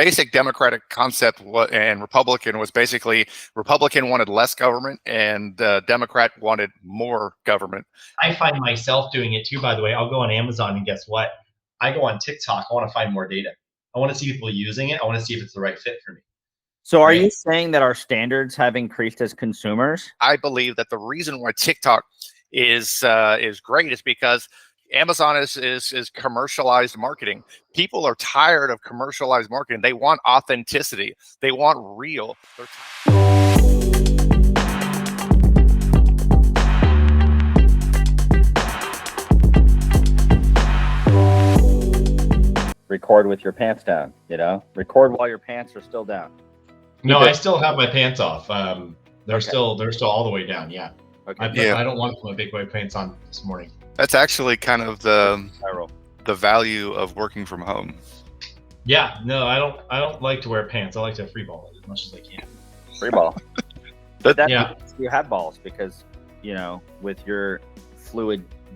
basic Democratic concept and Republican was basically Republican wanted less government and Democrat wanted more government. I find myself doing it too, by the way. I'll go on Amazon and guess what? I go on TikTok. I want to find more data. I want to see people using it. I want to see if it's the right fit for me. So are you saying that our standards have increased as consumers? I believe that the reason why TikTok is great is because Amazon is commercialized marketing. People are tired of commercialized marketing. They want authenticity. They want real. Record with your pants down, record while your pants are still down. No, I still have my pants off. They're still all the way down. Yeah. Okay. I don't want my big white pants on this morning. That's actually kind of the value of working from home. Yeah, no, I don't like to wear pants. I like to free ball it as much as I can. Free ball. You have balls because, with your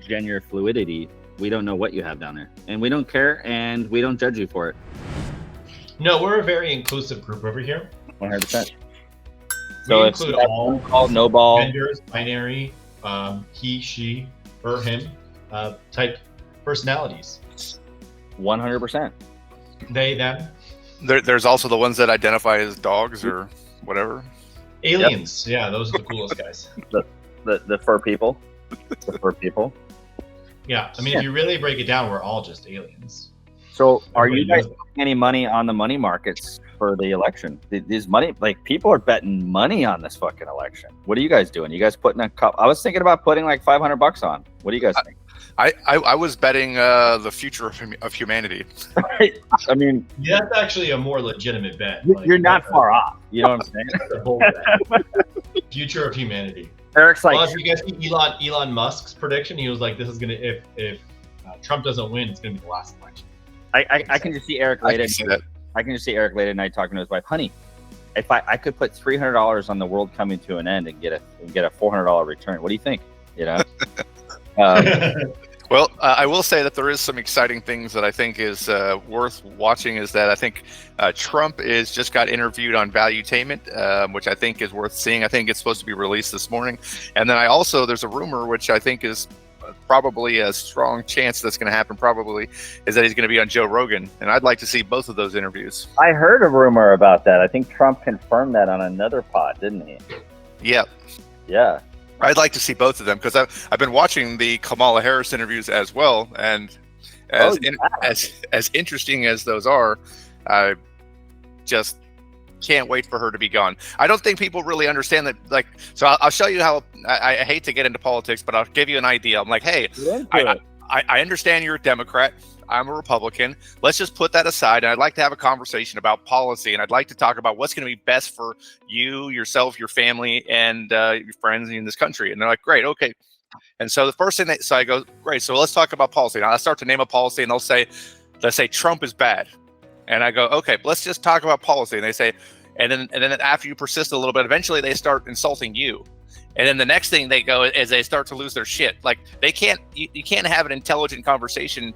gender fluidity, we don't know what you have down there, and we don't care, and we don't judge you for it. No, we're a very inclusive group over here. 100%. So we include all ball, no ball, genders, binary, he, she, her, him, type personalities. 100%. They, them. There's also the ones that identify as dogs or whatever. Aliens. Yep. Yeah, those are the coolest guys. The fur people. The fur people. Yeah, I mean, if you really break it down, we're all just aliens. So are you guys putting any money on the money markets for the election? These money, people are betting money on this fucking election. What are you guys doing? You guys putting I was thinking about putting like $500 on. What do you guys think? I was betting the future of humanity. I mean, yeah, that's actually a more legitimate bet. You're not far off. You know what I'm saying? Future of humanity. Eric's like, well, if you guys see Elon Musk's prediction, he was like, "This is gonna if Trump doesn't win, it's gonna be the last election." I can just see Eric late at night talking to his wife, honey. If I could put $300 on the world coming to an end and get a $400 return, what do you think? Well, I will say that there is some exciting things that I think is worth watching. Is that I think Trump is just got interviewed on Valuetainment, which I think is worth seeing. I think it's supposed to be released this morning, and then there's a rumor which I think is probably a strong chance that's going to happen. Probably is that he's going to be on Joe Rogan, and I'd like to see both of those interviews. I heard a rumor about that. I think Trump confirmed that on another pod, didn't he? Yep. Yeah. I'd like to see both of them because I've been watching the Kamala Harris interviews as well, and as interesting as those are, I just can't wait for her to be gone. I don't think people really understand that. So I'll show you how. I hate to get into politics, but I'll give you an idea. I'm like, hey, I understand you're a Democrat. I'm a Republican. Let's just put that aside. And I'd like to have a conversation about policy. And I'd like to talk about what's going to be best for you, yourself, your family, and your friends in this country. And they're like, great. Okay. And so the first thing so I go, great. So let's talk about policy. Now I start to name a policy and let's say Trump is bad. And I go, okay, let's just talk about policy. And they say, and then after you persist a little bit, eventually they start insulting you. And then the next thing they go is they start to lose their shit. Like you can't have an intelligent conversation,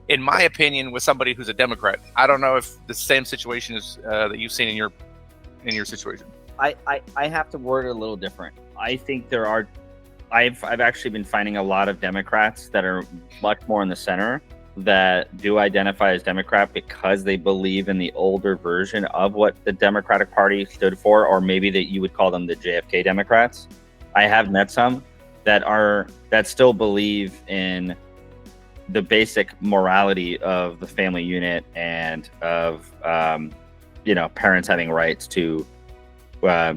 in my opinion, with somebody who's a Democrat. I don't know if the same situation is that you've seen in your situation. I have to word it a little different. I think there are. I've actually been finding a lot of Democrats that are much more in the center that do identify as Democrat because they believe in the older version of what the Democratic Party stood for, or maybe that you would call them the JFK Democrats. I have met some that still believe in the basic morality of the family unit and of parents having rights to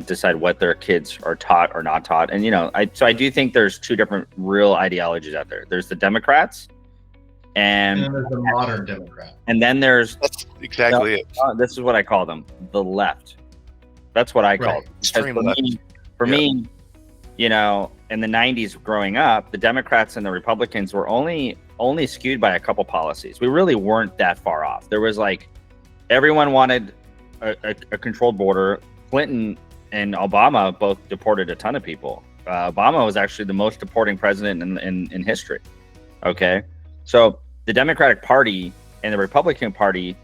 decide what their kids are taught or not taught. And I do think there's two different real ideologies out there. There's the Democrats, and then there's the modern Democrat, and then there's that's exactly it. This is what I call them: the left. That's what I call them. Extreme left. For me, in the 90s growing up, the Democrats and the Republicans were only skewed by a couple policies. We really weren't that far off. There was everyone wanted a controlled border. Clinton and Obama both deported a ton of people. Obama was actually the most deporting president in history. Okay. So the Democratic Party and the Republican Party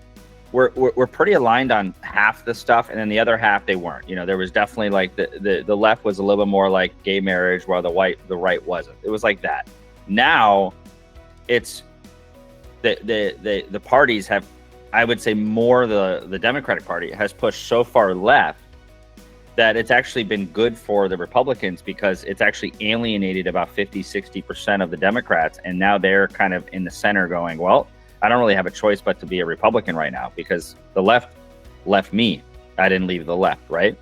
we're pretty aligned on half the stuff, and then the other half they weren't. You know, there was definitely like the left was a little bit more like gay marriage, while the right wasn't. It was like that. Now, it's the parties have, I would say, more the Democratic Party has pushed so far left that it's actually been good for the Republicans, because it's actually alienated about 50-60% of the Democrats, and now they're kind of in the center going, well, I don't really have a choice but to be a Republican right now, because the left left me. I didn't leave the left, right?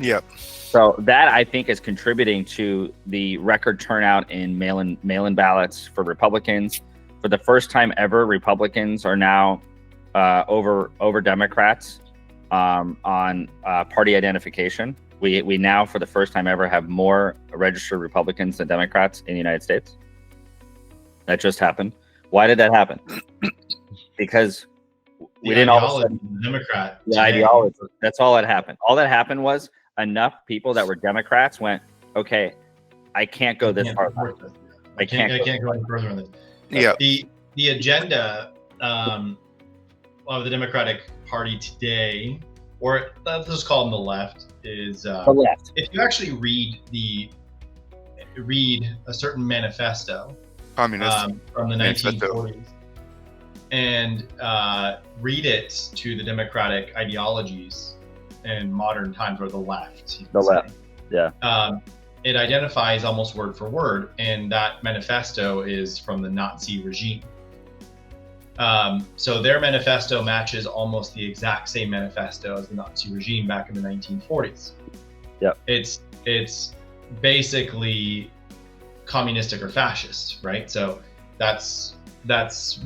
Yep. So that, I think, is contributing to the record turnout in mail-in ballots for Republicans. For the first time ever, Republicans are now over Democrats on party identification. We now, for the first time ever, have more registered Republicans than Democrats in the United States. That just happened. Why did that happen? Because we didn't all of a sudden, Democrat. the ideology. That's all that happened. All that happened was enough people that were Democrats went, okay, I can't go this far. I can't go any further on this. Yeah. The agenda of the Democratic Party today, or let's just call them the left, is The left. if you actually read a certain manifesto Communist. from the Manifesto. 1940s and read it to the democratic ideologies in modern times, or the left. The left, yeah. It identifies almost word for word, and that manifesto is from the Nazi regime. So their manifesto matches almost the exact same manifesto as the Nazi regime back in the 1940s. Yep. It's basically communistic or fascist, right? So that's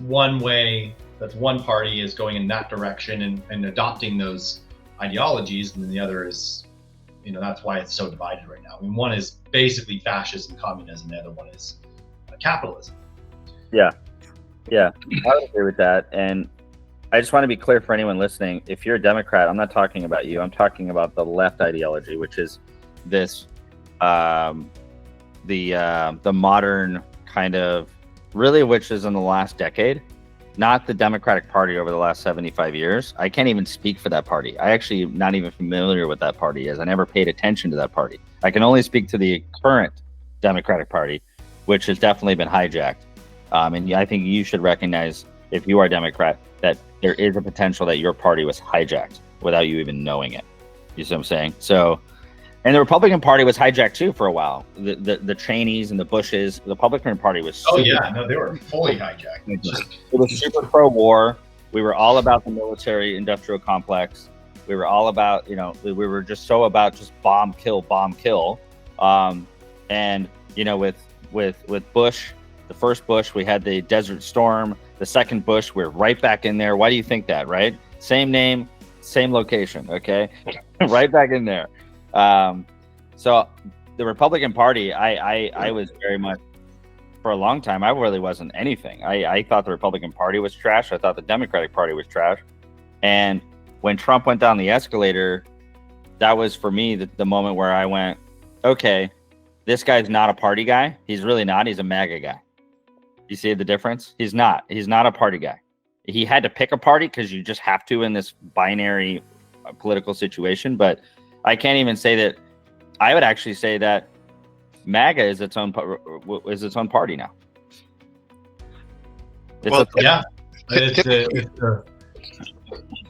one way, that's one party is going in that direction and adopting those ideologies, and then the other is, you know, that's why it's so divided right now. I mean, one is basically fascism, communism, the other one is capitalism. Yeah, I would agree with that. And I just want to be clear for anyone listening: if you're a Democrat, I'm not talking about you. I'm talking about the left ideology, which is this, the modern kind of, really, which is in the last decade, not the Democratic Party over the last 75 years. I can't even speak for that party. I actually am not even familiar with that party, as I never paid attention to that party. I can only speak to the current Democratic Party, which has definitely been hijacked. And I think you should recognize, if you are a Democrat, that there is a potential that your party was hijacked without you even knowing it. You see what I'm saying? So, and the Republican Party was hijacked too for a while. The Cheneys and the Bushes, the Republican Party was Oh yeah, no, they were fully hijacked. It was super pro-war. We were all about the military-industrial complex. We were all about, you know, we were just so about just bomb, kill. And, you know, with Bush, the first Bush, we had the Desert Storm. The second Bush, we're right back in there. Why do you think that, right? Same name, same location, okay? Right back in there. So the Republican Party, I was very much, for a long time, I really wasn't anything. I thought the Republican Party was trash. I thought the Democratic Party was trash. And when Trump went down the escalator, that was, for me, the moment where I went, okay, this guy's not a party guy. He's really not. He's a MAGA guy. You see the difference? He's not a party guy. He had to pick a party because you just have to in this binary political situation. But I can't even say that. I would actually say that MAGA is its own party now. It's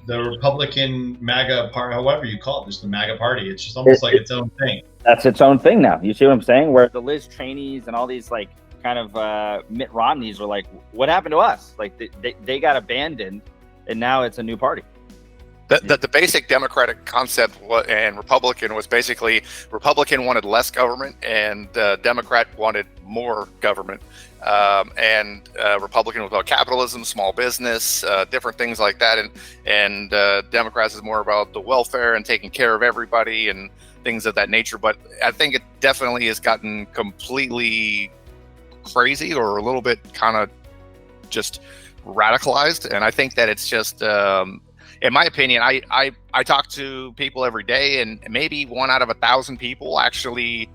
the Republican MAGA party, however you call it, just the MAGA party. It's just almost like its own thing. That's its own thing now. You see what I'm saying? Where the Liz Cheneys and all these like kind of Mitt Romneys were like, what happened to us? Like they got abandoned, and now it's a new party. The basic Democratic concept and Republican was basically, Republican wanted less government and Democrat wanted more government. And Republican was about capitalism, small business, different things like that. And Democrats is more about the welfare and taking care of everybody and things of that nature. But I think it definitely has gotten completely crazy, or a little bit kind of just radicalized. And I think that it's just... in my opinion, I talk to people every day, and maybe 1 out of 1,000 people actually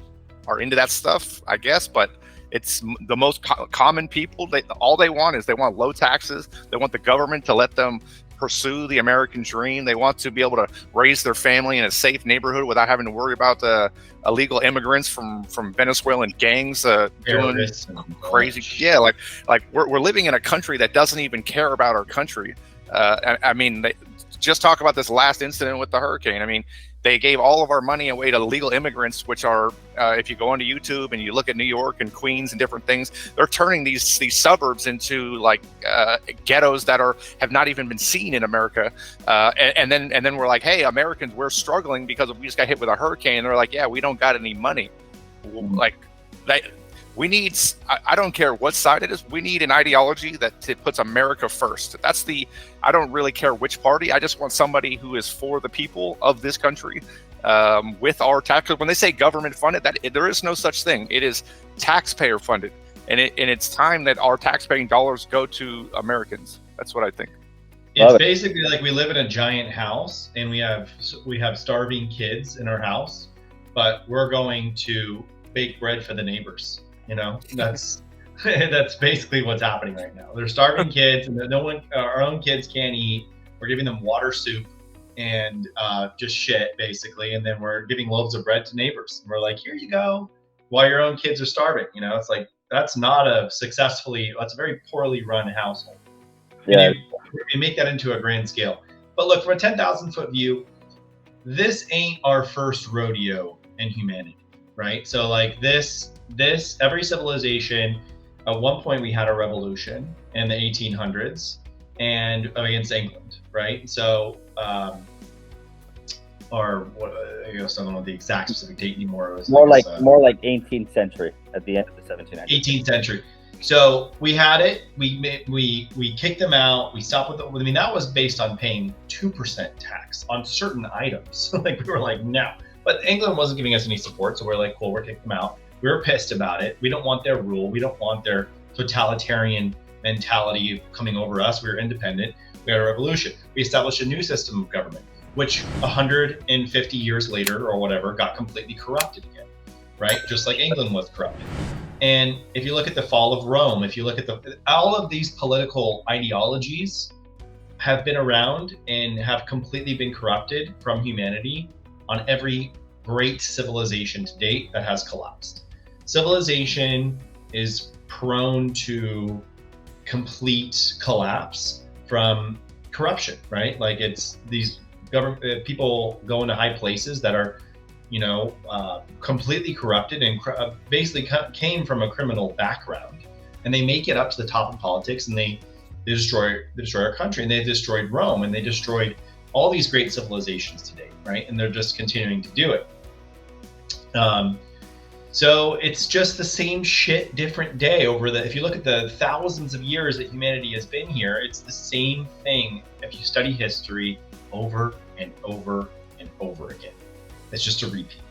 are into that stuff, I guess. But it's the most common people. All they want is they want low taxes. They want the government to let them pursue the American dream. They want to be able to raise their family in a safe neighborhood without having to worry about illegal immigrants from Venezuelan gangs doing crazy. Yeah, like we're living in a country that doesn't even care about our country. I mean, just talk about this last incident with the hurricane. I mean, they gave all of our money away to illegal immigrants, which are, if you go onto YouTube and you look at New York and Queens and different things, they're turning these suburbs into like ghettos that have not even been seen in America. And then we're like, hey, Americans, we're struggling because we just got hit with a hurricane. And they're like, yeah, we don't got any money. Like we need, I don't care what side it is, we need an ideology that puts America first. I don't really care which party. I just want somebody who is for the people of this country with our tax. When they say government funded, there is no such thing. It is taxpayer funded. And it's time that our taxpaying dollars go to Americans. That's what I think. It's basically like we live in a giant house and we have starving kids in our house, but we're going to bake bread for the neighbors. You know, that's basically what's happening right now. They're starving kids, and our own kids can't eat. We're giving them water soup and just shit, basically, and then we're giving loaves of bread to neighbors. And we're like, here you go, while your own kids are starving. You know, it's like that's a very poorly run household. Yeah, you make that into a grand scale. But look, from a 10,000-foot view, this ain't our first rodeo in humanity, right? So like this every civilization, at one point we had a revolution in the 1800s and against England, right? So I guess I don't know the exact specific date anymore. It was more like 18th century, at the end of the 1700s. 18th century. So we had it. We kicked them out. We stopped with I mean, that was based on paying 2% tax on certain items. Like we were like, no. But England wasn't giving us any support, so we're like, cool, we're kicking them out. We were pissed about it. We don't want their rule. We don't want their totalitarian mentality coming over us. We were independent. We had a revolution. We established a new system of government, which 150 years later or whatever got completely corrupted again, right? Just like England was corrupted. And if you look at the fall of Rome, if you look at all of these political ideologies have been around and have completely been corrupted from humanity on every great civilization to date that has collapsed. Civilization is prone to complete collapse from corruption, right? Like it's these government people go into high places that are, completely corrupted and basically came from a criminal background, and they make it up to the top of politics, and they destroy our country, and they destroyed Rome, and they destroyed all these great civilizations today, right? And they're just continuing to do it. So it's just the same shit, different day if you look at the thousands of years that humanity has been here, it's the same thing. If you study history over and over and over again, it's just a repeat.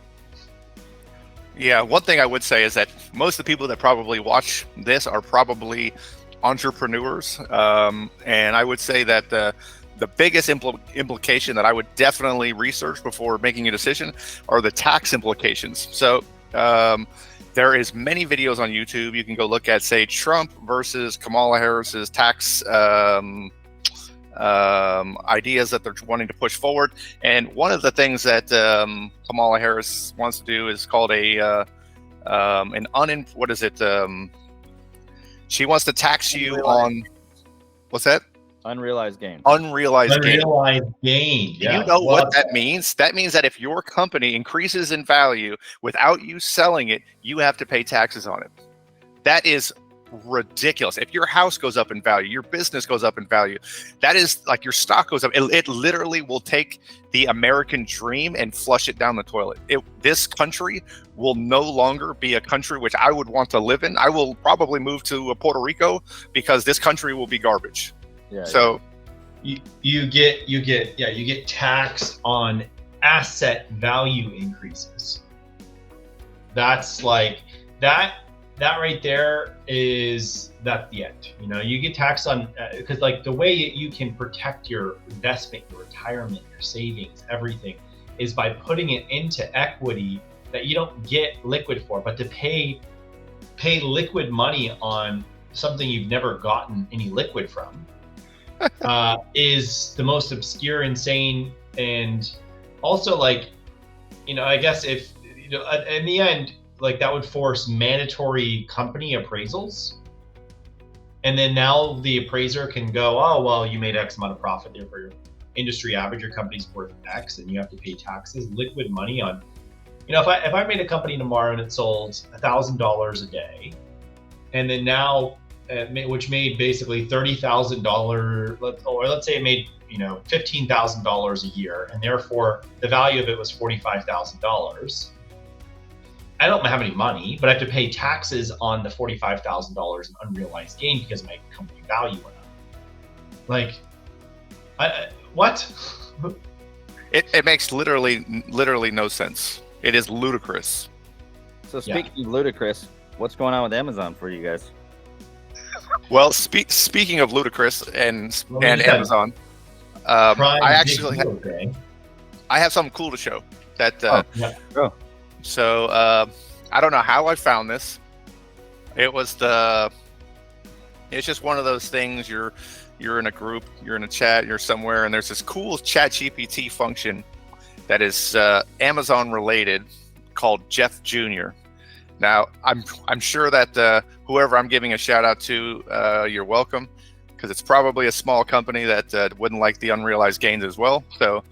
Yeah, one thing I would say is that most of the people that probably watch this are probably entrepreneurs. And I would say that the biggest implication that I would definitely research before making a decision are the tax implications. So there is many videos on YouTube. You can go look at, say, Trump versus Kamala Harris's tax ideas that they're wanting to push forward. And one of the things that Kamala Harris wants to do is called she wants to tax you on, what's that? Unrealized gain. Unrealized gain. Yeah. You know what that means? That means that if your company increases in value without you selling it, you have to pay taxes on it. That is ridiculous. If your house goes up in value, your business goes up in value, that is like your stock goes up. It literally will take the American dream and flush it down the toilet. This country will no longer be a country which I would want to live in. I will probably move to Puerto Rico because this country will be garbage. Yeah. So you get taxed on asset value increases. That's like that right there is that the end. You get taxed on because like the way you can protect your investment, your retirement, your savings, everything is by putting it into equity that you don't get liquid for, but to pay liquid money on something you've never gotten any liquid from. is the most obscure, insane, and also like, I guess if in the end, like that would force mandatory company appraisals. And then now the appraiser can go, oh, well, you made X amount of profit, therefore your industry average, your company's worth X, and you have to pay taxes, liquid money on, if I made a company tomorrow and it sold $1,000 a day, and then now, which made basically $30,000, or let's say it made, $15,000 a year, and therefore the value of it was $45,000. I don't have any money, but I have to pay taxes on the $45,000 in unrealized gain because my company value went up. Like, what? It makes literally no sense. It is ludicrous. So speaking of ludicrous, what's going on with Amazon for you guys? Well, speaking of ludicrous and Amazon, I have something cool to show. So I don't know how I found this. It's just one of those things. You're in a group, you're in a chat, you're somewhere, and there's this cool ChatGPT function that is Amazon related called Jeff Jr. Now I'm sure that whoever I'm giving a shout out to, you're welcome, because it's probably a small company that wouldn't like the unrealized gains as well. So.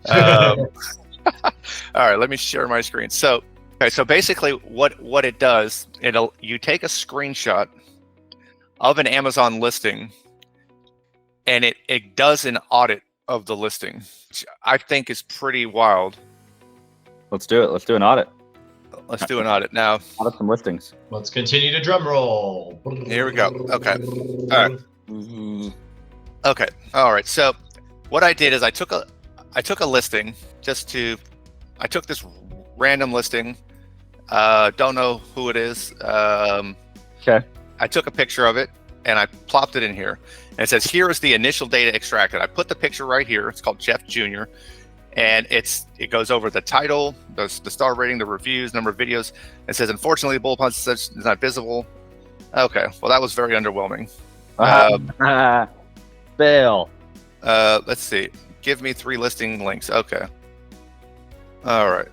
All right, let me share my screen. So basically what it does, you take a screenshot of an Amazon listing, and it does an audit of the listing, which I think is pretty wild. Let's do it. Let's do an audit. Let's do an audit now. Audit some listings. Let's continue to drum roll. Here we go. Okay. All right. Okay. All right. So what I did is I took a listing I took this random listing, don't know who it is. Okay. I took a picture of it and I plopped it in here, and it says, here is the initial data extracted. I put the picture right here. It's called Jeff Jr. And it goes over the title, the star rating, the reviews, number of videos. It says, unfortunately, the bullet point is not visible. Okay. Well, that was very underwhelming. Fail. Let's see. Give me 3 listing links. Okay. All right.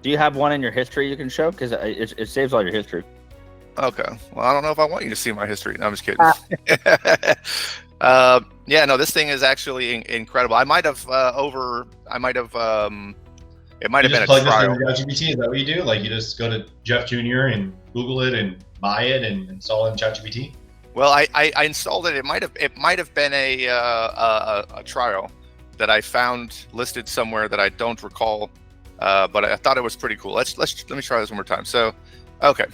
Do you have one in your history you can show? Because it saves all your history. Okay. Well, I don't know if I want you to see my history. No, I'm just kidding. Yeah, no, this thing is actually incredible. It might have been a trial. ChatGPT, is that what you do? Like you just go to Jeff Jr. and Google it and buy it and install it in ChatGPT? Well, I installed it. It might have been a trial that I found listed somewhere that I don't recall, but I thought it was pretty cool. Let me try this one more time. So, okay,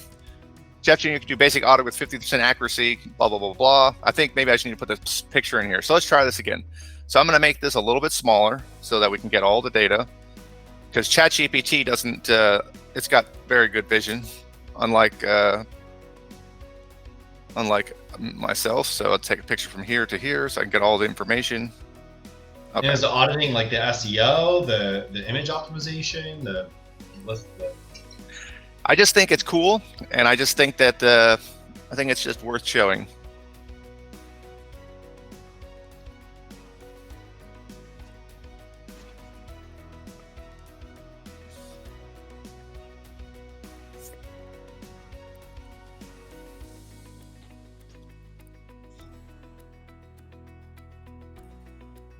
Jeff Jr. can do basic audit with 50% accuracy. Blah blah blah blah. I think maybe I should need to put this picture in here. So let's try this again. So I'm going to make this a little bit smaller so that we can get all the data, because ChatGPT doesn't. It's got very good vision, unlike myself. So I'll take a picture from here to here so I can get all the information. Okay. And is the auditing like the SEO, the image optimization, I just think it's cool, and I just think that I think it's just worth showing.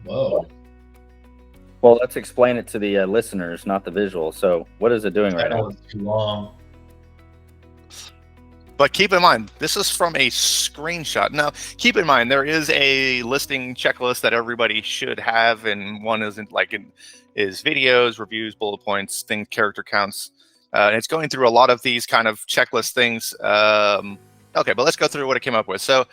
Whoa. Well, let's explain it to the listeners, not the visual. So what is it doing right now? Too long. But keep in mind, this is from a screenshot. Now, keep in mind, there is a listing checklist that everybody should have, and one is videos, reviews, bullet points, things, character counts. And it's going through a lot of these kind of checklist things. Okay, but let's go through what it came up with. So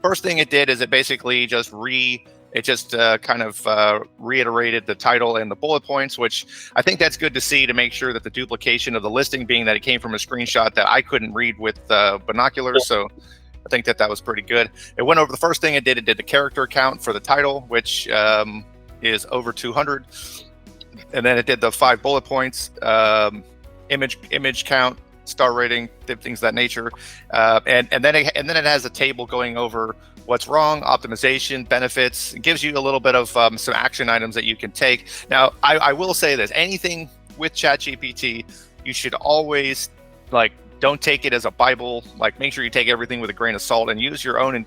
first thing it did is it basically just reiterated the title and the bullet points, which I think that's good to see, to make sure that the duplication of the listing, being that it came from a screenshot that I couldn't read with binoculars. So I think that was pretty good. It went over the first thing it did the character count for the title, which is over 200. And then it did the 5 bullet points, image count, star rating, things of that nature, and then it has a table going over what's wrong, optimization, benefits. It gives you a little bit of some action items that you can take. Now, I will say this: anything with ChatGPT, you should always don't take it as a Bible. Make sure you take everything with a grain of salt and use your own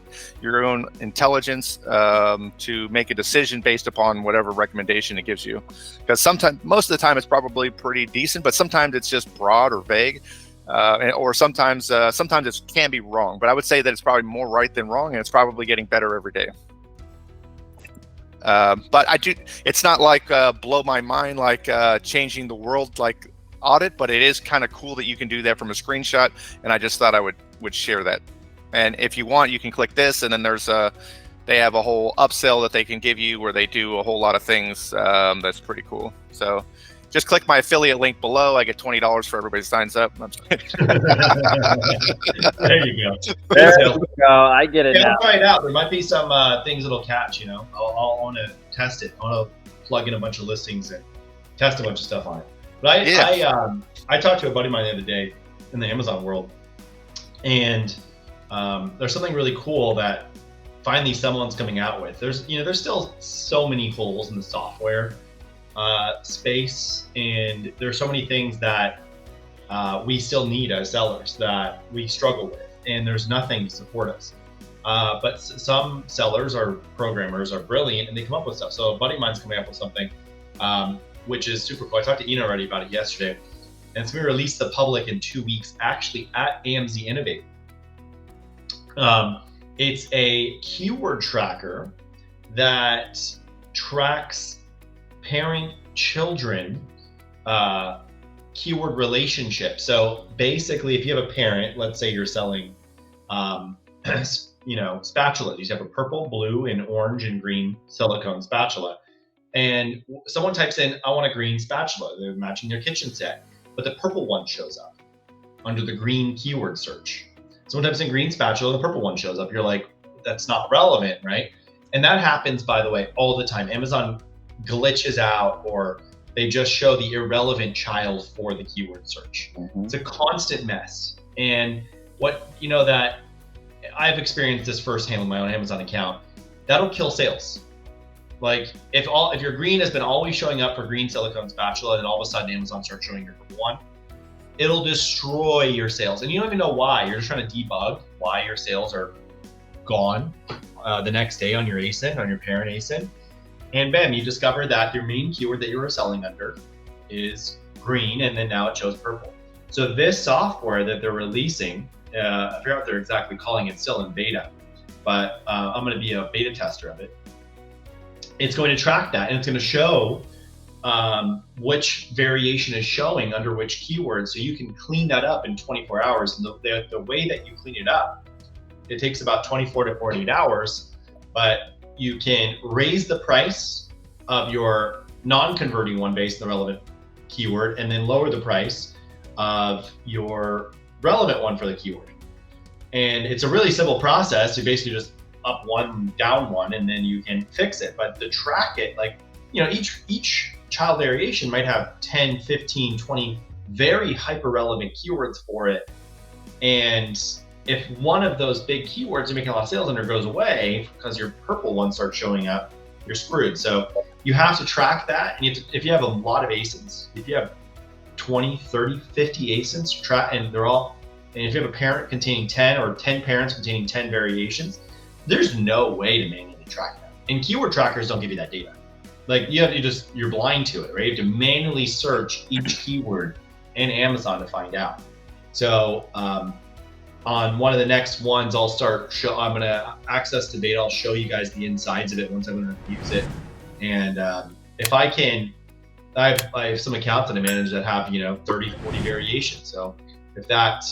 intelligence to make a decision based upon whatever recommendation it gives you. Because most of the time, it's probably pretty decent, but sometimes it's just broad or vague, or sometimes it can be wrong. But I would say that it's probably more right than wrong, and it's probably getting better every day. But it's not blow my mind changing the world audit, but it is kind of cool that you can do that from a screenshot, and I just thought I would share that. And if you want, you can click this, and then they have a whole upsell that they can give you where they do a whole lot of things. That's pretty cool. So just click my affiliate link below. I get $20 for everybody who signs up. There you go. There you go. I get it now. I'll try it out. There might be some things it'll catch. I'll want to test it. I want to plug in a bunch of listings and test a bunch of stuff on it. But I talked to a buddy of mine the other day in the Amazon world, and there's something really cool that finally someone's coming out with. There's still so many holes in the software space, and there's so many things that we still need as sellers that we struggle with, and there's nothing to support us. But some sellers or programmers are brilliant, and they come up with stuff. So a buddy of mine's coming up with something which is super cool. I talked to Ian already about it yesterday, and it's going to be released to the public in 2 weeks, actually at AMZ Innovate. It's a keyword tracker that tracks parent-children keyword relationships. So basically, if you have a parent, let's say you're selling, spatulas. You have a purple, blue, and orange and green silicone spatula. And someone types in, I want a green spatula. They're matching their kitchen set. But the purple one shows up under the green keyword search. Someone types in green spatula, the purple one shows up. You're like, that's not relevant, right? And that happens, by the way, all the time. Amazon glitches out, or they just show the irrelevant child for the keyword search. Mm-hmm. It's a constant mess. And that I've experienced this firsthand with my own Amazon account, that'll kill sales. If your green has been always showing up for green silicone spatula, and all of a sudden Amazon starts showing your purple one, it'll destroy your sales. And you don't even know why. You're just trying to debug why your sales are gone the next day on your ASIN, on your parent ASIN. And bam, you discover that your main keyword that you were selling under is green, and then now it shows purple. So this software that they're releasing, I forgot what they're exactly calling it, still in beta, but I'm going to be a beta tester of it. It's going to track that, and it's going to show which variation is showing under which keyword, so you can clean that up in 24 hours. And the way that you clean it up, it takes about 24 to 48 hours, but you can raise the price of your non-converting one based on the relevant keyword, and then lower the price of your relevant one for the keyword. And it's a really simple process. You basically just up one, down one, and then you can fix it. But to track it, each child variation might have 10, 15, 20 very hyper relevant keywords for it. And if one of those big keywords you're making a lot of sales under goes away because your purple one starts showing up, you're screwed. So you have to track that. And if you have a lot of ASINs, if you have 20, 30, 50 ASINs, and if you have a parent containing 10 or 10 parents containing 10 variations, there's no way to manually track that. And keyword trackers don't give you that data. You're blind to it, right? You have to manually search each keyword in Amazon to find out. So on one of the next ones, I'm going to access the beta. I'll show you guys the insides of it once I'm going to use it. And if I can, I have some accounts that I manage that have 30, 40 variations. So if that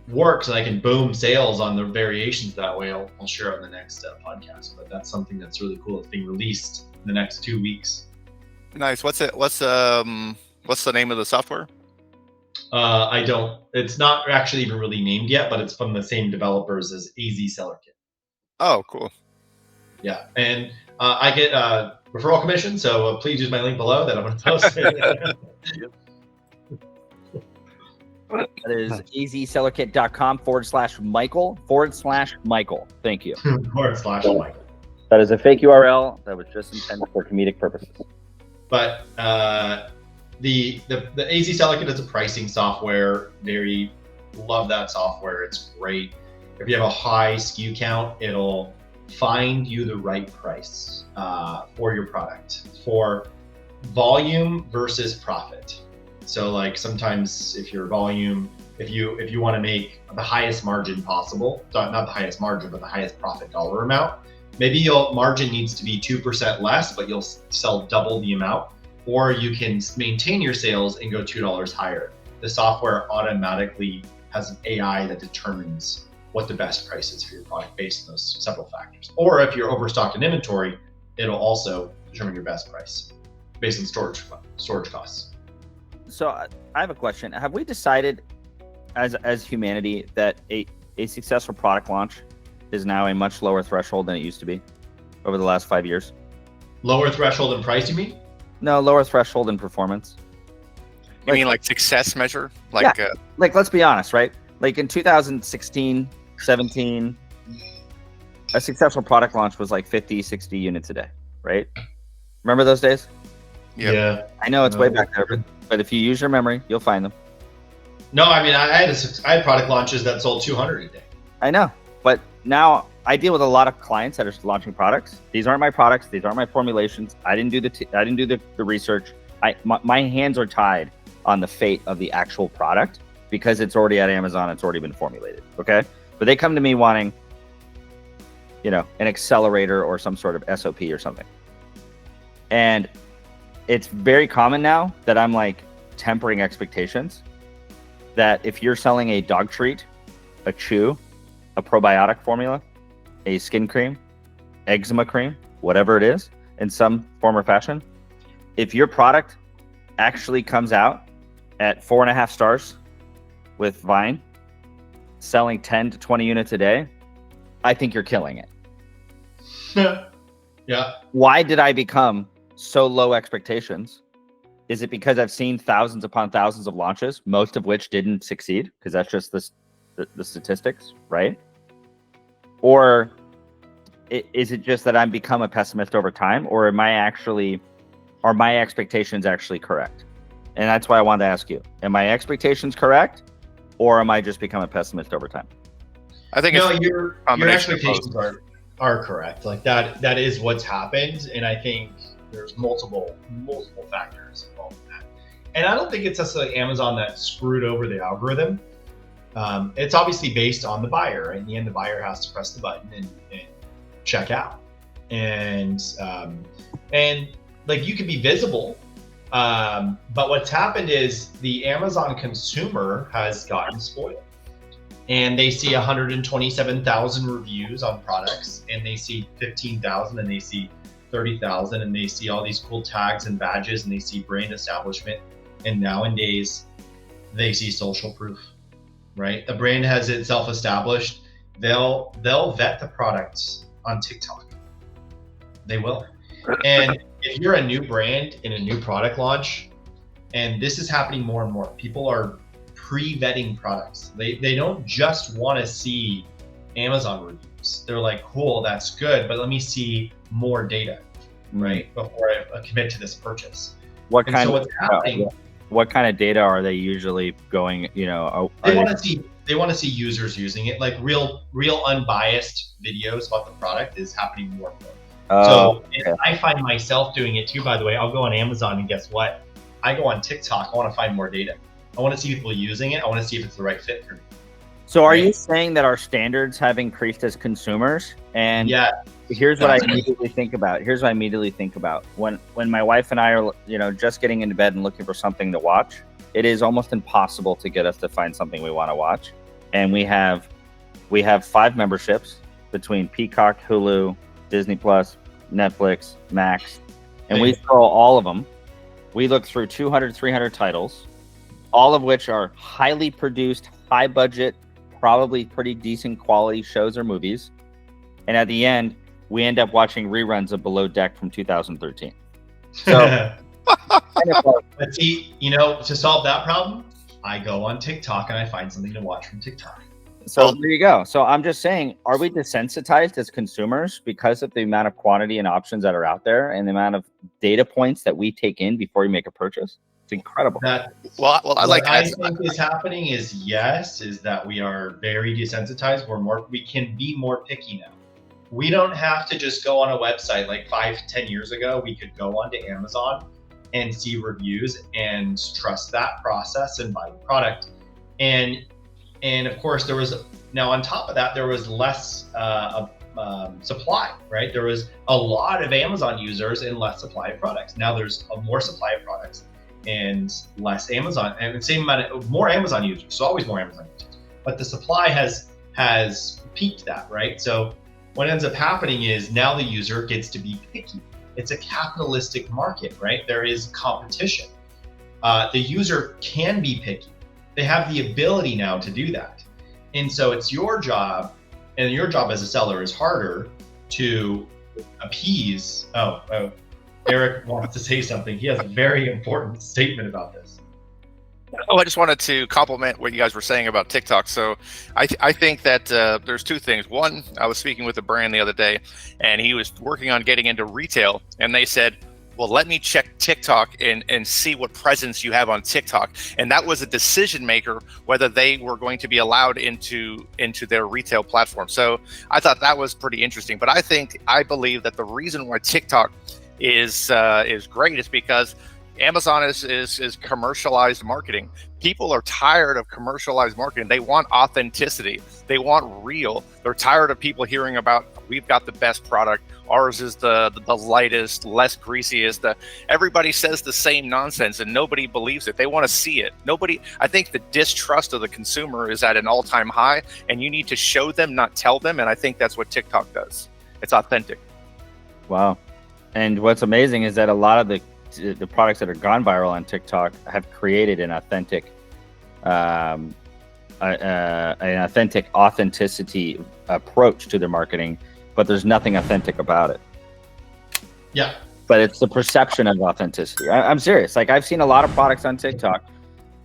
works and I can boom sales on the variations that way, I'll share it on the next podcast. But that's something that's really cool. It's being released in the next 2 weeks. Nice. What's the name of the software? It's not actually even really named yet, but it's from the same developers as AZ Seller Kit. Oh, cool. Yeah. And I get referral commission. So please use my link below that I'm going to post. That is easysellerkit.com/Michael/Michael. Thank you. /Michael. That is a fake URL that was just intended for comedic purposes. But the AZ Seller Kit is a pricing software. Very love that software. It's great. If you have a high SKU count, it'll find you the right price for your product for volume versus profit. So like sometimes if your volume, if you want to make the highest margin possible, not the highest margin, but the highest profit dollar amount, maybe your margin needs to be 2% less, but you'll sell double the amount, or you can maintain your sales and go $2 higher. The software automatically has an AI that determines what the best price is for your product based on those several factors. Or if you're overstocked in inventory, it'll also determine your best price based on storage costs. So I have a question. Have we decided as humanity that a successful product launch is now a much lower threshold than it used to be over the last 5 years? Lower threshold in price, you mean? No, lower threshold in performance. You mean like success measure? Like, let's be honest, right? Like in 2016, 17, a successful product launch was like 50, 60 units a day, right? Remember those days? Yep. Yeah. I know it's way back there, but if you use your memory, you'll find them. No, I mean, I had product launches that sold 200 a day. I know, but now I deal with a lot of clients that are launching products. These aren't my products. These aren't my formulations. I didn't do the research. My hands are tied on the fate of the actual product because it's already at Amazon. It's already been formulated. Okay. But they come to me wanting, an accelerator or some sort of SOP or something. And it's very common now that I'm like tempering expectations that if you're selling a dog treat, a chew, a probiotic formula, a skin cream, eczema cream, whatever it is, in some form or fashion, if your product actually comes out at 4.5 stars with Vine, selling 10 to 20 units a day, I think you're killing it. Yeah. Why did I become so low expectations? Is it because I've seen thousands upon thousands of launches, most of which didn't succeed? Because that's just the statistics, right? Or is it just that I'm become a pessimist over time, or are my expectations actually correct? And that's why I wanted to ask you: am my expectations correct, or am I just become a pessimist over time? I think your expectations are correct. Like that is what's happened, and I think there's multiple factors involved in that. And I don't think it's necessarily Amazon that screwed over the algorithm. It's obviously based on the buyer. In the end, the buyer has to press the button and check out. And like you can be visible, but what's happened is the Amazon consumer has gotten spoiled. And they see 127,000 reviews on products, and they see 15,000, and they see 30,000, and they see all these cool tags and badges, and they see brand establishment. And nowadays, they see social proof, right? The brand has itself established. They'll vet the products on TikTok. They will. And if you're a new brand in a new product launch, and this is happening more and more, people are pre-vetting products. They don't just want to see Amazon reviews. They're like, cool, that's good, but let me see more data, right, before I commit to this purchase. What kind of data are they usually going? They want to see users using it, like real unbiased videos about the product is happening more and more. I find myself doing it too. By the way, I'll go on Amazon and guess what? I go on TikTok. I want to find more data. I want to see people using it. I want to see if it's the right fit for me. So are you saying that our standards have increased as consumers? And yeah, here's what I immediately think about. When my wife and I are, just getting into bed and looking for something to watch, it is almost impossible to get us to find something we want to watch. And we have 5 memberships between Peacock, Hulu, Disney Plus, Netflix, Max, and we scroll all of them. We look through 200, 300 titles, all of which are highly produced, high budget, probably pretty decent quality shows or movies. And at the end, we end up watching reruns of Below Deck from 2013. So, but see, to solve that problem, I go on TikTok and I find something to watch from TikTok. So there you go. So I'm just saying, are we desensitized as consumers because of the amount of quantity and options that are out there and the amount of data points that we take in before we make a purchase? It's incredible. I like. I think is happening is that we are very desensitized. We can be more picky now. We don't have to just go on a website like 5-10 years ago. We could go onto Amazon and see reviews and trust that process and buy the product. And of course, now on top of that, there was less supply, right? There was a lot of Amazon users and less supply of products. Now there's a more supply of products and less Amazon, and the same amount of more Amazon users. So always more Amazon users, but the supply has peaked that, right? So what ends up happening is now the user gets to be picky. It's a capitalistic market, right? There is competition. The user can be picky. They have the ability now to do that. And so it's your job, and your job as a seller is harder to appease. Oh, Eric wants to say something. He has a very important statement about this. Oh, I just wanted to compliment what you guys were saying about TikTok. So I think that there's two things. One, I was speaking with a brand the other day, and he was working on getting into retail, and they said, well, let me check TikTok and see what presence you have on TikTok. And that was a decision maker, whether they were going to be allowed into their retail platform. So I thought that was pretty interesting. But I believe that the reason why TikTok is great is because Amazon is commercialized marketing. People are tired of commercialized marketing. They want authenticity. They want real. They're tired of people hearing about, we've got the best product. Ours is the lightest, less greasiest. Everybody says the same nonsense and nobody believes it. They want to see it. I think the distrust of the consumer is at an all-time high, and you need to show them, not tell them. And I think that's what TikTok does. It's authentic. Wow. And what's amazing is that a lot of the products that are gone viral on TikTok have created an authentic authenticity approach to their marketing, but there's nothing authentic about it. Yeah. But it's the perception of authenticity. I'm serious. Like, I've seen a lot of products on TikTok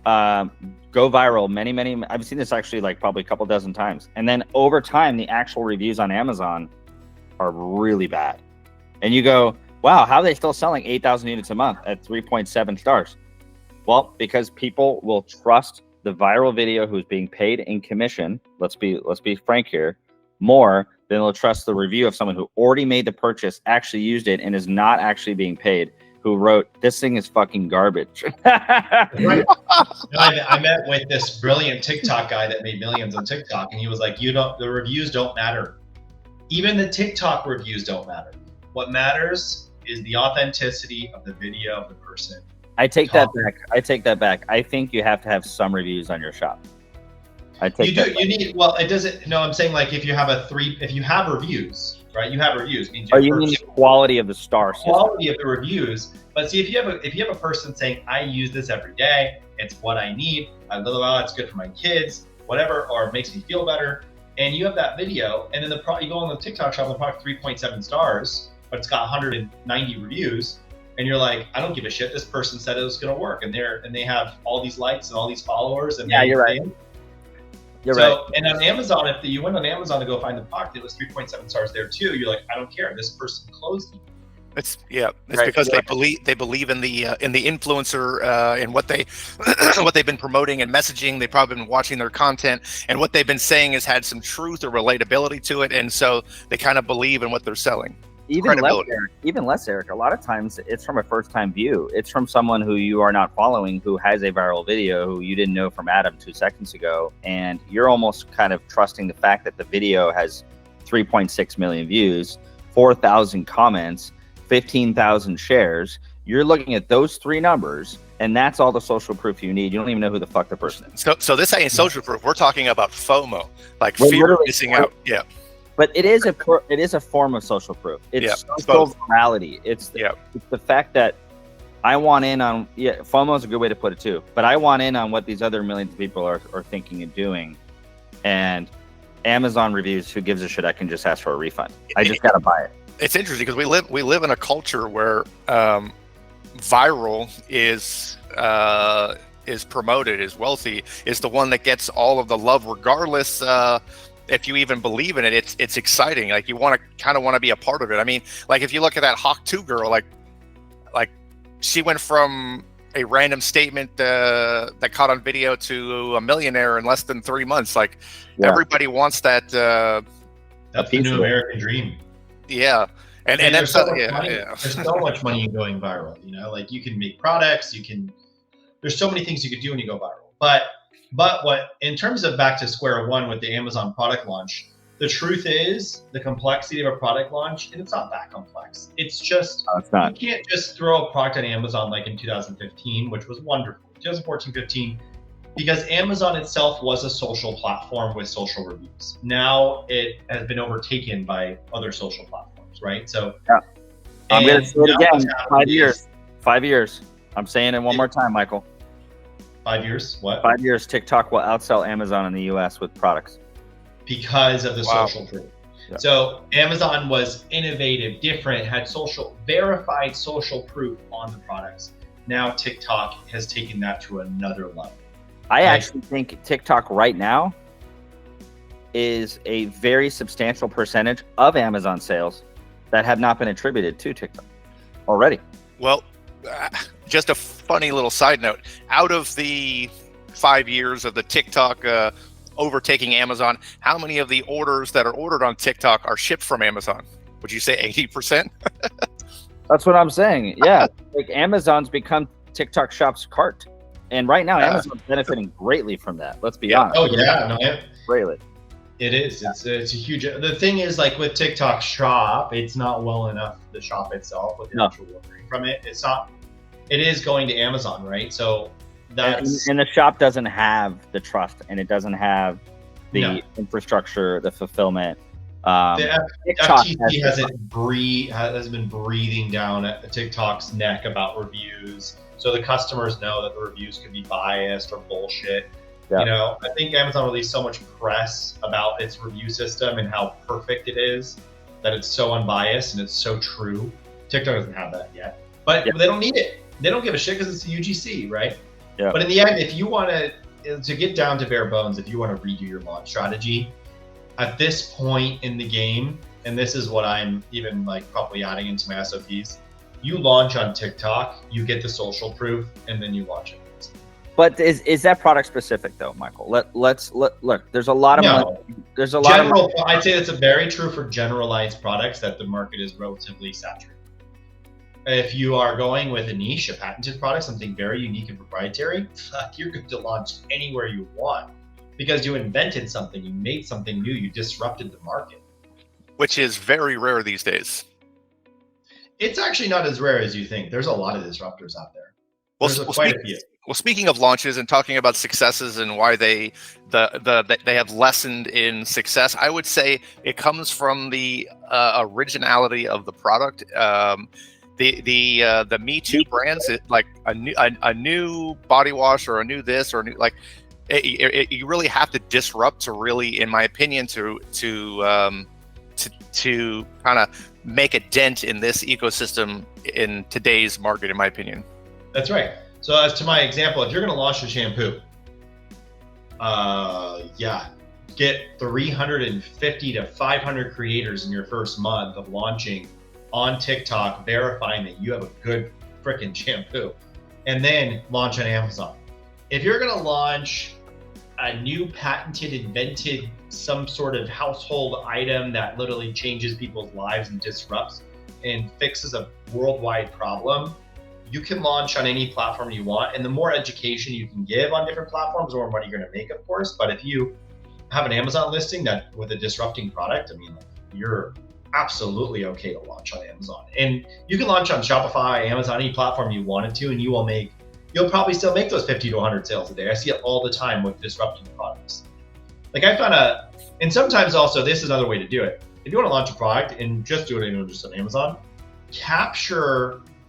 go viral many. I've seen this actually like probably a couple dozen times. And then over time, the actual reviews on Amazon are really bad. And you go, wow, how are they still selling 8,000 units a month at 3.7 stars? Well, because people will trust the viral video who's being paid in commission, let's be frank here, more than they'll trust the review of someone who already made the purchase, actually used it, and is not actually being paid, who wrote, this thing is fucking garbage. Right. I met with this brilliant TikTok guy that made millions on TikTok, and he was like, the reviews don't matter. Even the TikTok reviews don't matter. What matters is the authenticity of the video of the person. I take that back. I think you have to have some reviews on your shop. I'm saying, like, if you have reviews, right? You have reviews. Means you mean the quality of the star system? Quality of the reviews. But see, if you have a person saying, I use this every day, it's what I need, it's good for my kids, whatever, or it makes me feel better, and you have that video, and then you go on the TikTok shop, and the product 3.7 stars, but it's got 190 reviews, and you're like, I don't give a shit. This person said it was going to work, and they have all these likes and all these followers. And yeah, you're right. You're right. And on Amazon, if you went on Amazon to go find the product, it was 3.7 stars there too. You're like, I don't care. This person closed me. It's right. Because they believe in the influencer and what they've been promoting and messaging. They've probably been watching their content, and what they've been saying has had some truth or relatability to it, and so they kind of believe in what they're selling. Even less, Eric. A lot of times it's from a first-time view. It's from someone who you are not following, who has a viral video, who you didn't know from Adam 2 seconds ago, and you're almost kind of trusting the fact that the video has 3.6 million views, 4,000 comments, 15,000 shares. You're looking at those three numbers, and that's all the social proof you need. You don't even know who the fuck the person is. So this ain't social proof. We're talking about FOMO, like fear of missing out. Yeah. But it is a form of social proof. It's social virality. It's the fact that I want in on FOMO is a good way to put it too. But I want in on what these other millions of people are thinking and doing. And Amazon reviews, who gives a shit? I can just ask for a refund. I just gotta buy it. It's interesting because we live in a culture where viral is is promoted, is wealthy, is the one that gets all of the love, regardless if you even believe in it. It's exciting. Like, you want to kind of want to be a part of it. I mean, like, if you look at that Hawk 2 girl, like she went from a random statement that caught on video to a millionaire in less than 3 months. Like, everybody wants that. That's the new American dream. Yeah. And there's so much money. There's so much money in going viral, you know, like, you can make products, there's so many things you could do when you go viral. But what, in terms of back to square one with the Amazon product launch, the truth is the complexity of a product launch, and it's not that complex. It's just, it's not. You can't just throw a product on Amazon like in 2015, which was wonderful, 2014, 15, because Amazon itself was a social platform with social reviews. Now it has been overtaken by other social platforms, right? So I'm going to say it again, 5 years. 5 years. I'm saying it one more time, Michael. 5 years? What? 5 years, TikTok will outsell Amazon in the US with products. Because of the social proof. Yeah. So Amazon was innovative, different, had verified social proof on the products. Now TikTok has taken that to another level. I actually think TikTok right now is a very substantial percentage of Amazon sales that have not been attributed to TikTok already. Well, just a funny little side note. Out of the 5 years of the TikTok overtaking Amazon, how many of the orders that are ordered on TikTok are shipped from Amazon? Would you say 80%? That's what I'm saying. Yeah. Like, Amazon's become TikTok Shop's cart. And right now, Amazon's benefiting greatly from that. Let's be honest. Oh, yeah. No, greatly. It is. It's a huge. The thing is, like, with TikTok Shop, it's not well enough, the shop itself, with the actual ordering from it. It's not. It is going to Amazon, right? So that's. And the shop doesn't have the trust, and it doesn't have the infrastructure, the fulfillment. The FTC has been breathing down at TikTok's neck about reviews, so the customers know that the reviews could be biased or bullshit. Yeah. You know, I think Amazon released so much press about its review system and how perfect it is, that it's so unbiased and it's so true. TikTok doesn't have that yet, but they don't need it. They don't give a shit because it's the UGC, right? Yeah. But in the end, if you want to get down to bare bones, if you want to redo your launch strategy, at this point in the game, and this is what I'm even like probably adding into my SOPs, you launch on TikTok, you get the social proof, and then you launch it. But is that product specific though, Michael? Let's look. There's a lot of money. There's a lot of. I'd say that's a very true for generalized products that the market is relatively saturated. If you are going with a niche, a patented product, something very unique and proprietary, you're good to launch anywhere you want. Because you invented something, you made something new, you disrupted the market. Which is very rare these days. It's actually not as rare as you think. There's a lot of disruptors out there. Quite a few. Well, speaking of launches and talking about successes and why they have lessened in success, I would say it comes from the originality of the product. The Me Too brands, like a new body wash or a new this or a new like. You really have to disrupt to really, in my opinion, to kind of make a dent in this ecosystem in today's market, in my opinion. That's right. So as to my example, if you're going to launch a shampoo, get 350 to 500 creators in your first month of launching on TikTok, verifying that you have a good freaking shampoo, and then launch on Amazon. If you're going to launch a new patented, invented, some sort of household item that literally changes people's lives and disrupts and fixes a worldwide problem, you can launch on any platform you want. And the more education you can give on different platforms, the more money you're going to make, of course. But if you have an Amazon listing that with a disrupting product, I mean, you're absolutely okay to launch on Amazon. And you can launch on Shopify, Amazon, any platform you wanted to, and you'll probably still make those 50 to 100 sales a day. I see it all the time with disrupting products. Like I found and sometimes also, this is another way to do it. If you want to launch a product and just do it just on Amazon,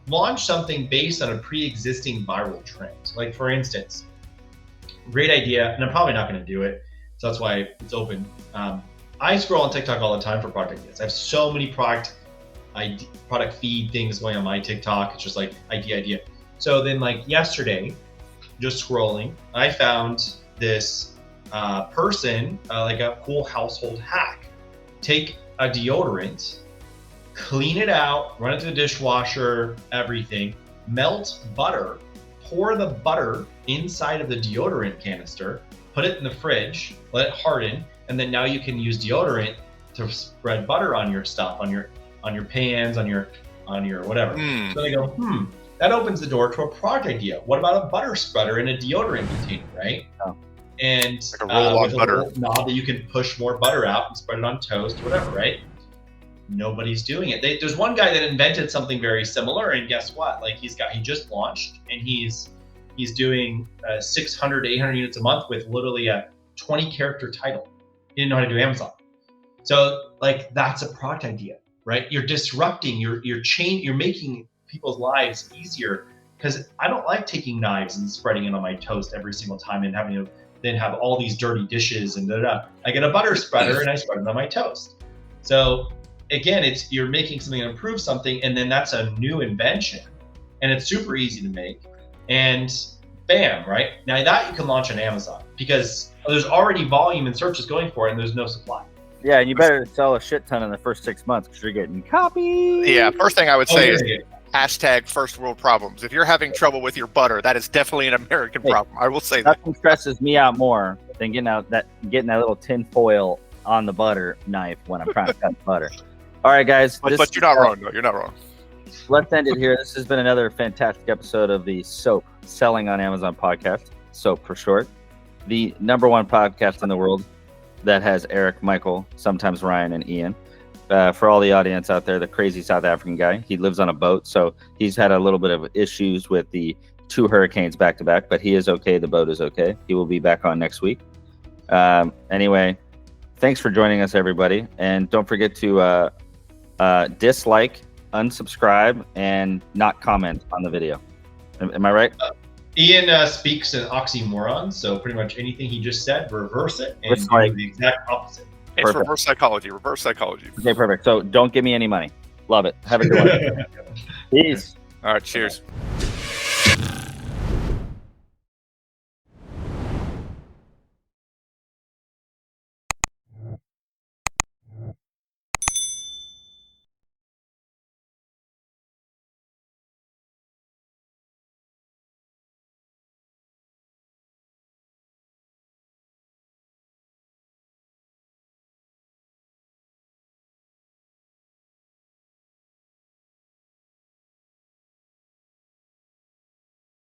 launch something based on a pre-existing viral trend. Like for instance, great idea, and I'm probably not going to do it, so that's why it's open. I scroll on TikTok all the time for product ideas. I have so many product feed things going on my TikTok. It's just like idea. So then like yesterday, just scrolling, I found this person, like a cool household hack. Take a deodorant, clean it out, run it through the dishwasher, everything, melt butter, pour the butter inside of the deodorant canister, put it in the fridge, let it harden, and then now you can use deodorant to spread butter on your stuff, on your pans, on your whatever. So they go, that opens the door to a product idea. What about a butter spreader in a deodorant container, right? Oh. And like a roll-on with butter a little knob that you can push more butter out and spread it on toast or whatever, right? Nobody's doing it. There's one guy that invented something very similar, and guess what? Like he just launched, and he's doing 600 to 800 units a month with literally a 20 character title. He didn't know how to do Amazon. So like that's a product idea, right? You're disrupting, you're making people's lives easier, because I don't like taking knives and spreading it on my toast every single time and having to then have all these dirty dishes and da-da-da. I get a butter spreader and I spread it on my toast. So again, you're making something that improves something, and then that's a new invention, and it's super easy to make, and bam, right? Now that you can launch on Amazon, because there's already volume and searches going for it, and there's no supply. Yeah, and you better sell a shit ton in the first 6 months because you're getting copies. Yeah, first thing I would say is hashtag first world problems. If you're having trouble with your butter, that is definitely an American problem. I will say that. Nothing stresses me out more than getting that little tin foil on the butter knife when I'm trying to cut butter. All right, guys. But you're not wrong. No, you're not wrong. Let's end it here. This has been another fantastic episode of the SOAP, Selling on Amazon podcast, SOAP for short, the #1 podcast in the world that has Eric, Michael, sometimes Ryan, and Ian. For all the audience out there, the crazy South African guy, he lives on a boat, so he's had a little bit of issues with the 2 hurricanes back to back, but he is okay. The boat is okay. He will be back on next week. Anyway, thanks for joining us, everybody. And don't forget to dislike, unsubscribe, and not comment on the video. Am I right? Ian speaks an oxymoron, so pretty much anything he just said, reverse it and do the exact opposite. It's Perfect. reverse psychology. Reverse psychology. Okay, perfect. So don't give me any money. Love it. Have a good one. Peace. All right, cheers.